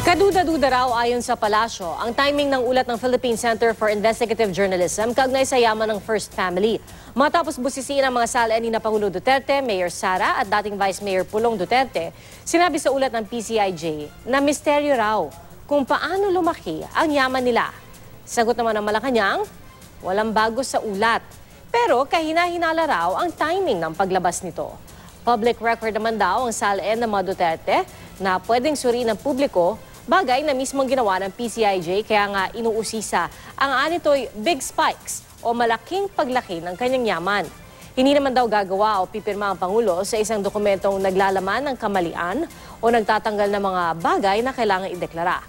Kaduda-duda raw ayon sa palasyo ang timing ng ulat ng Philippine Center for Investigative Journalism kaugnay sa yaman ng First Family. Matapos busisiin ang mga salin ni Pangulo Duterte, Mayor Sara at dating Vice Mayor Pulong Duterte, sinabi sa ulat ng PCIJ na misteryo raw kung paano lumaki ang yaman nila. Sagot naman ng Malacanang, walang bago sa ulat. Pero kahina-hinala raw ang timing ng paglabas nito. Public record naman daw ang salin ng mga Duterte na pwedeng suriin ng publiko, bagay na mismong ginawa ng PCIJ kaya nga inuusisa ang anito'y big spikes o malaking paglaki ng kanyang yaman. Hindi naman daw gagawa o pipirma ang Pangulo sa isang dokumentong naglalaman ng kamalian o nagtatanggal ng mga bagay na kailangan ideklara.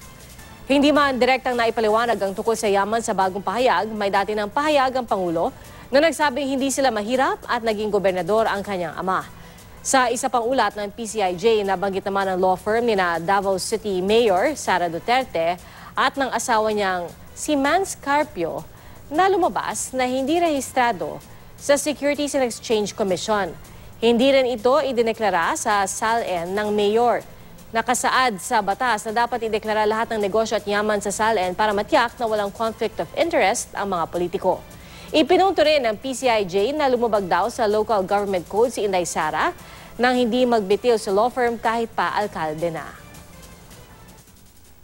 Hindi man direktang naipaliwanag ang tungkol sa yaman sa bagong pahayag, may dati ng pahayag ang Pangulo na nagsabing hindi sila mahirap at naging gobernador ang kanyang ama. Sa isa pang ulat ng PCIJ, nabanggit naman ng law firm ni na Davao City Mayor Sara Duterte at ng asawa niyang si Mans Carpio na lumabas na hindi rehistrado sa Securities and Exchange Commission. Hindi rin ito idineklara sa SALN ng Mayor. Nakasaad sa batas na dapat ideklara lahat ng negosyo at yaman sa SALN para matiyak na walang conflict of interest ang mga politiko. Ipinunto rin ng PCIJ na lumabag daw sa local government code si Inday Sara nang hindi magbitiw sa law firm kahit pa alkalde na.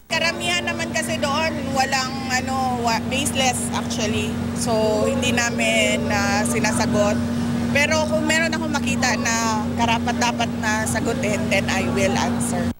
Karamihan naman kasi doon walang baseless actually. So hindi namin sinasagot. Pero kung meron akong makita na karapat-dapat na sagutin, then I will answer.